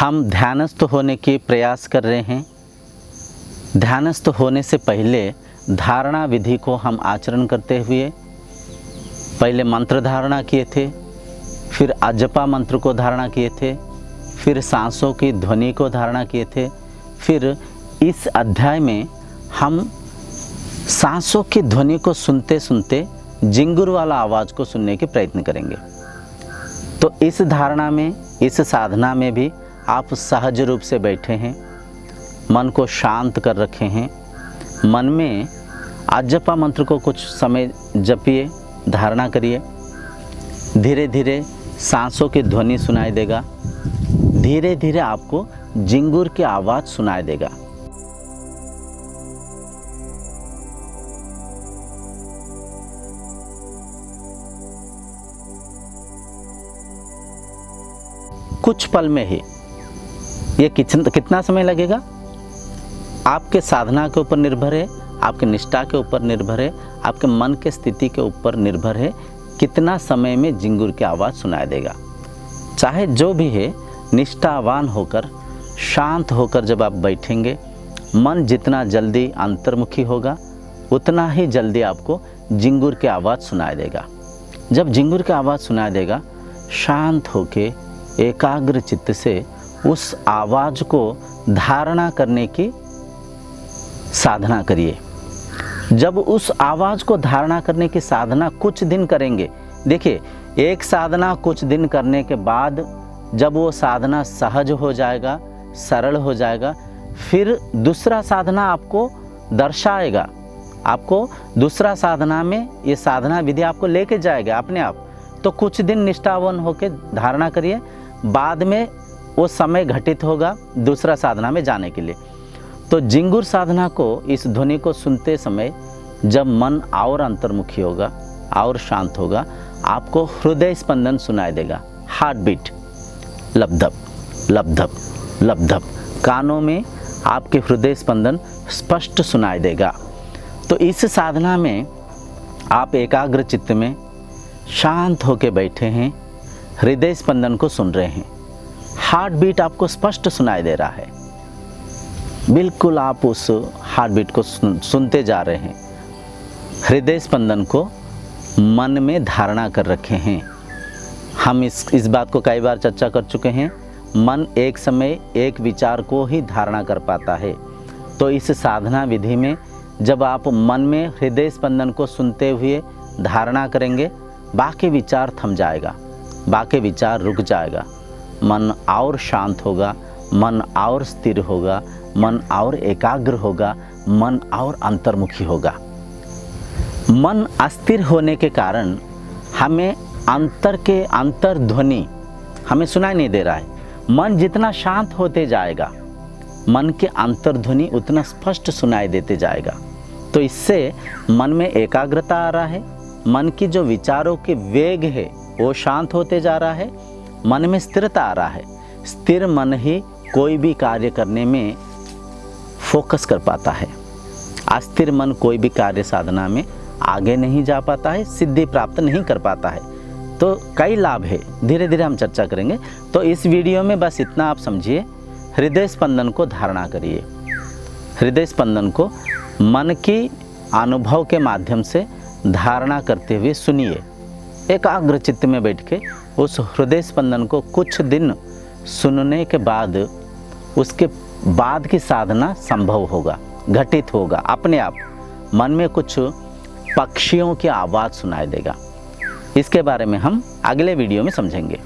हम ध्यानस्थ होने की प्रयास कर रहे हैं। ध्यानस्थ होने से पहले धारणा विधि को हम आचरण करते हुए पहले मंत्र धारणा किए थे, फिर अजपा मंत्र को धारणा किए थे, फिर सांसों की ध्वनि को धारणा किए थे। फिर इस अध्याय में हम सांसों की ध्वनि को सुनते सुनते जिंगुर वाला आवाज़ को सुनने के प्रयत्न करेंगे। तो इस धारणा में, इस साधना में भी आप सहज रूप से बैठे हैं, मन को शांत कर रखे हैं। मन में अजपा मंत्र को कुछ समय जपिए, धारणा करिए। धीरे धीरे सांसों की ध्वनि सुनाई देगा, धीरे धीरे आपको जिंगुर की आवाज़ सुनाई देगा। कुछ पल में ही ये कितना समय लगेगा आपके साधना के ऊपर निर्भर है, आपके निष्ठा के ऊपर निर्भर है, आपके मन के स्थिति के ऊपर निर्भर है कितना समय में जिंगुर की आवाज़ सुनाई देगा। चाहे जो भी है, निष्ठावान होकर शांत होकर जब आप बैठेंगे, मन जितना जल्दी अंतर्मुखी होगा उतना ही जल्दी आपको जिंगुर की आवाज़ सुनाई देगा। जब जिंगुर की आवाज़ सुनाई देगा, शांत होके एकाग्र चित्त से उस आवाज़ को धारणा करने की साधना करिए। जब उस आवाज़ को धारणा करने की साधना कुछ दिन करेंगे, देखिए एक साधना कुछ दिन करने के बाद जब वो साधना सहज हो जाएगा, सरल हो जाएगा, फिर दूसरा साधना आपको दर्शाएगा, आपको दूसरा साधना में ये साधना विधि आपको लेके जाएगा अपने आप। तो कुछ दिन निष्ठावान होकर धारणा करिए, बाद में वो समय घटित होगा दूसरा साधना में जाने के लिए। तो जिंगुर साधना को, इस ध्वनि को सुनते समय जब मन और अंतर्मुखी होगा और शांत होगा, आपको हृदय स्पंदन सुनाई देगा। हार्ट बीट, लबधप लबधप लबधप, कानों में आपके हृदय स्पंदन स्पष्ट सुनाई देगा। तो इस साधना में आप एकाग्र चित्त में शांत होकर बैठे हैं, हृदय स्पंदन को सुन रहे हैं, हार्ट बीट आपको स्पष्ट सुनाई दे रहा है। बिल्कुल आप उस हार्ट बीट को सुनते जा रहे हैं, हृदय स्पंदन को मन में धारणा कर रखे हैं। हम इस बात को कई बार चर्चा कर चुके हैं, मन एक समय एक विचार को ही धारणा कर पाता है। तो इस साधना विधि में जब आप मन में हृदय स्पंदन को सुनते हुए धारणा करेंगे, बाकी विचार थम जाएगा, बाकी विचार रुक जाएगा, मन और शांत होगा, मन और स्थिर होगा, मन और एकाग्र होगा, मन और अंतर्मुखी होगा। मन अस्थिर होने के कारण हमें अंतर ध्वनि हमें सुनाई नहीं दे रहा है। मन जितना शांत होते जाएगा, मन के अंतर ध्वनि उतना स्पष्ट सुनाई देते जाएगा। तो इससे मन में एकाग्रता आ रहा है, मन की जो विचारों के वेग है वो शांत होते जा रहा है, मन में स्थिरता आ रहा है। स्थिर मन ही कोई भी कार्य करने में फोकस कर पाता है। अस्थिर मन कोई भी कार्य साधना में आगे नहीं जा पाता है, सिद्धि प्राप्त नहीं कर पाता है। तो कई लाभ है, धीरे धीरे हम चर्चा करेंगे। तो इस वीडियो में बस इतना आप समझिए, हृदय स्पंदन को धारणा करिए, हृदय स्पंदन को मन की अनुभव के माध्यम से धारणा करते हुए सुनिए। एकाग्र चित्त में बैठ के उस हृदय स्पंदन को कुछ दिन सुनने के बाद उसके बाद की साधना संभव होगा, घटित होगा अपने आप। मन में कुछ पक्षियों की आवाज़ सुनाई देगा। इसके बारे में हम अगले वीडियो में समझेंगे।